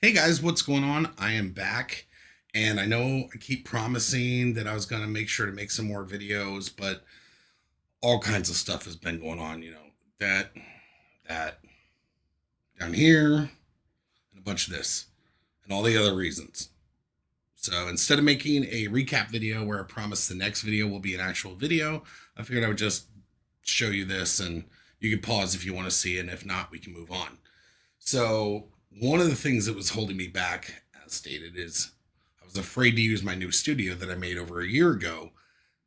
Hey guys, what's going on? I am back, and I know I keep promising that I was going to make sure to make some more videos, but all kinds of stuff has been going on, that down here, and a bunch of this, and all the other reasons. So instead of making a recap video where I promise the next video will be an actual video, I figured I would just show you this and you can pause if you want to see it, and if not, we can move on. So one of the things that was holding me back, as stated, is I was afraid to use my new studio that I made over a year ago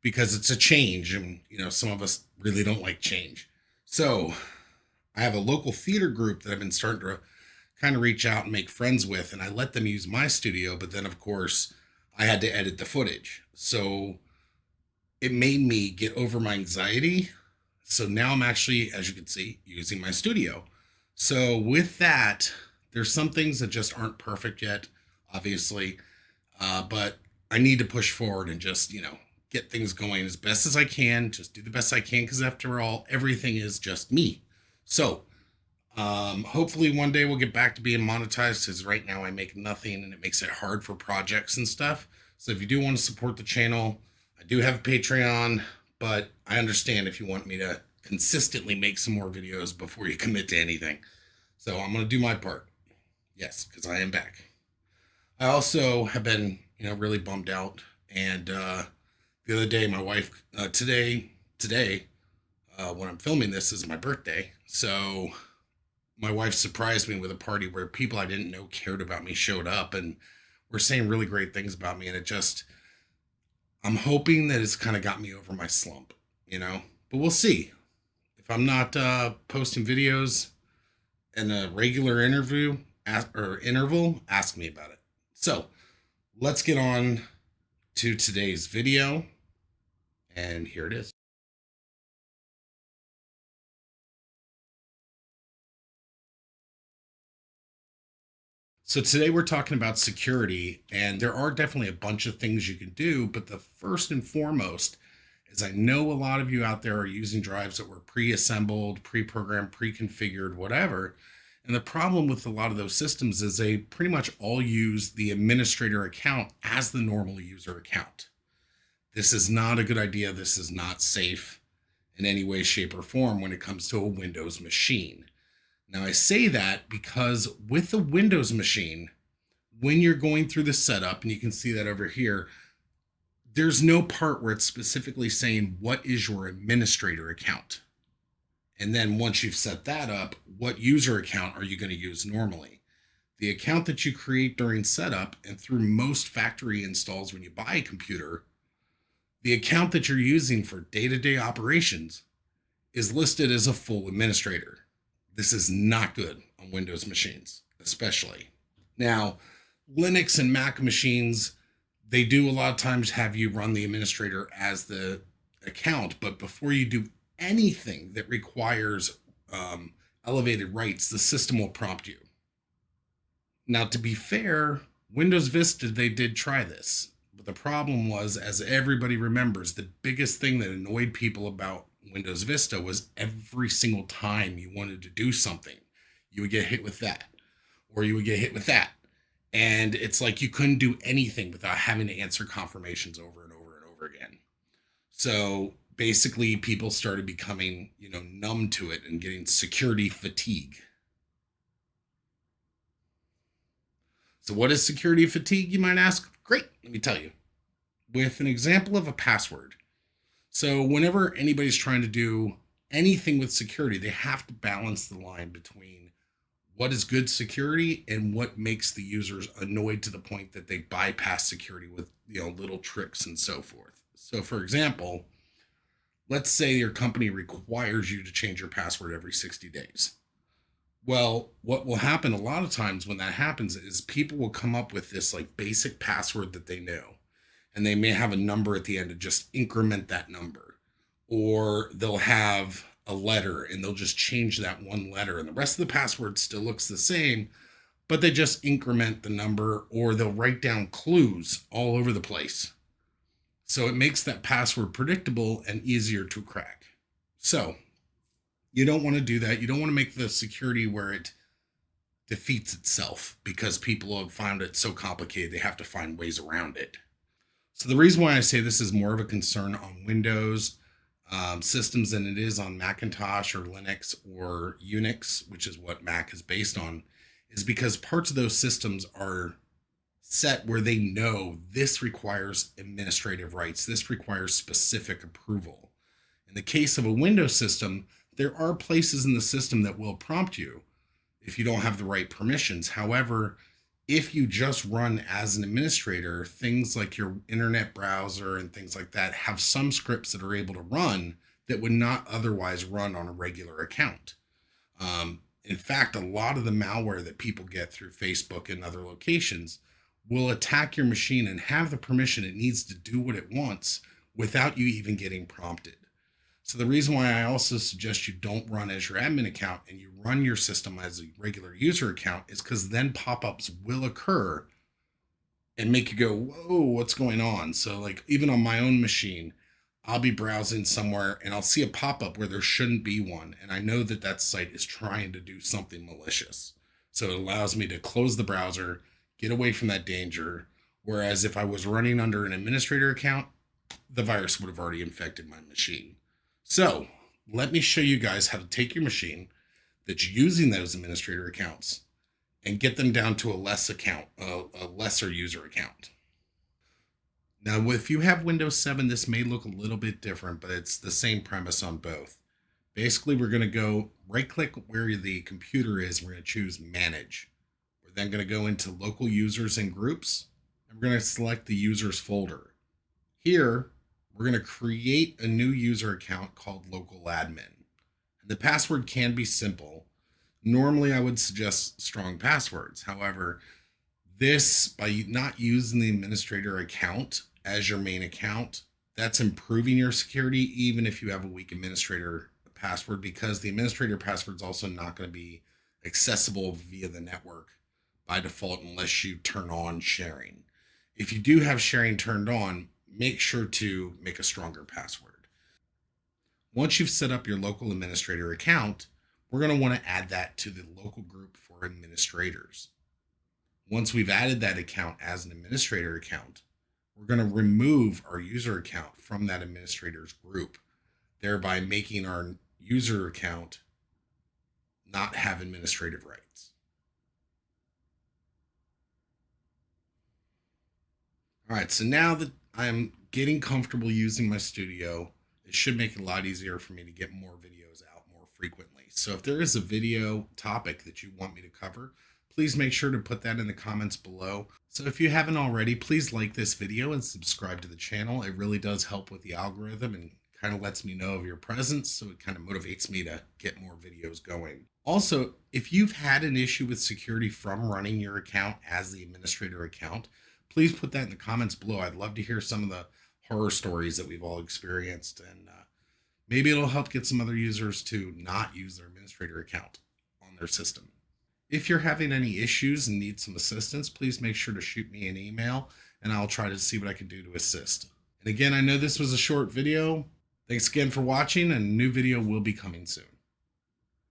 because it's a change, and some of us really don't like change. So I have a local theater group that I've been starting to kind of reach out and make friends with, and I let them use my studio, but then of course I had to edit the footage. So it made me get over my anxiety. So now I'm actually, as you can see, using my studio. So with that, there's some things that just aren't perfect yet, obviously, but I need to push forward and just get things going as best as I can. Just do the best I can because after all, everything is just me. So hopefully one day we'll get back to being monetized because right now I make nothing and it makes it hard for projects and stuff. So if you do want to support the channel, I do have a Patreon, but I understand if you want me to consistently make some more videos before you commit to anything. So I'm going to do my part. Yes, because I am back. I also have been, really bummed out. And the other day, my wife, today, when I'm filming this, is my birthday. So my wife surprised me with a party where people I didn't know cared about me showed up and were saying really great things about me. And I'm hoping that it's kind of got me over my slump. But we'll see. If I'm not posting videos in a regular interval, ask me about it. So let's get on to today's video. And here it is. So today we're talking about security, and there are definitely a bunch of things you can do, but the first and foremost is I know a lot of you out there are using drives that were pre-assembled, pre-programmed, pre-configured, whatever. And the problem with a lot of those systems is they pretty much all use the administrator account as the normal user account. This is not a good idea. This is not safe in any way, shape, or form when it comes to a Windows machine. Now, I say that because with a Windows machine, when you're going through the setup, and you can see that over here, there's no part where it's specifically saying what is your administrator account. And then once you've set that up, what user account are you going to use normally? The account that you create during setup and through most factory installs when you buy a computer, the account that you're using for day-to-day operations is listed as a full administrator. This is not good on Windows machines, especially. Now, Linux and Mac machines, they do a lot of times have you run the administrator as the account, but before you do anything that requires elevated rights, the system will prompt you. Now, to be fair, Windows Vista, they did try this. But the problem was, as everybody remembers, the biggest thing that annoyed people about Windows Vista was every single time you wanted to do something, you would get hit with that, or you would get hit with that. And it's like you couldn't do anything without having to answer confirmations over and over and over again. So basically, people started becoming, numb to it and getting security fatigue. So, what is security fatigue, you might ask? Great, let me tell you. With an example of a password. So, whenever anybody's trying to do anything with security, they have to balance the line between what is good security and what makes the users annoyed to the point that they bypass security with, little tricks and so forth. So, for example, let's say your company requires you to change your password every 60 days. Well, what will happen a lot of times when that happens is people will come up with this like basic password that they know, and they may have a number at the end to just increment that number, or they'll have a letter and they'll just change that one letter and the rest of the password still looks the same, but they just increment the number, or they'll write down clues all over the place. So it makes that password predictable and easier to crack. So you don't want to do that. You don't want to make the security where it defeats itself because people have found it so complicated they have to find ways around it. So the reason why I say this is more of a concern on Windows systems than it is on Macintosh or Linux or Unix, which is what Mac is based on, is because parts of those systems are set where they know this requires administrative rights, this requires specific approval. In the case of a Windows system, there are places in the system that will prompt you if you don't have the right permissions. However, if you just run as an administrator, things like your internet browser and things like that have some scripts that are able to run that would not otherwise run on a regular account. In fact, a lot of the malware that people get through Facebook and other locations will attack your machine and have the permission it needs to do what it wants without you even getting prompted. So the reason why I also suggest you don't run as your admin account and you run your system as a regular user account is because then pop-ups will occur and make you go, whoa, what's going on? So like even on my own machine, I'll be browsing somewhere and I'll see a pop-up where there shouldn't be one. And I know that that site is trying to do something malicious. So it allows me to close the browser, get away from that danger. Whereas if I was running under an administrator account, the virus would have already infected my machine. So let me show you guys how to take your machine that's using those administrator accounts and get them down to a lesser user account. Now, if you have Windows 7, this may look a little bit different, but it's the same premise on both. Basically, we're going to go right click where the computer is. We're going to choose manage. We're then going to go into local users and groups, and we're going to select the users folder. Here, we're going to create a new user account called local admin. And the password can be simple. Normally, I would suggest strong passwords. However, this, by not using the administrator account as your main account, that's improving your security, even if you have a weak administrator password, because the administrator password is also not going to be accessible via the network by default unless you turn on sharing. If you do have sharing turned on, make sure to make a stronger password. Once you've set up your local administrator account, we're going to want to add that to the local group for administrators. Once we've added that account as an administrator account, we're going to remove our user account from that administrator's group, thereby making our user account not have administrative rights. All right, so now that I'm getting comfortable using my studio, it should make it a lot easier for me to get more videos out more frequently. So if there is a video topic that you want me to cover, please make sure to put that in the comments below. So if you haven't already, please like this video and subscribe to the channel. It really does help with the algorithm and kind of lets me know of your presence. So it kind of motivates me to get more videos going. Also, if you've had an issue with security from running your account as the administrator account, please put that in the comments below. I'd love to hear some of the horror stories that we've all experienced, and maybe it'll help get some other users to not use their administrator account on their system. If you're having any issues and need some assistance, please make sure to shoot me an email and I'll try to see what I can do to assist. And again, I know this was a short video. Thanks again for watching, and a new video will be coming soon.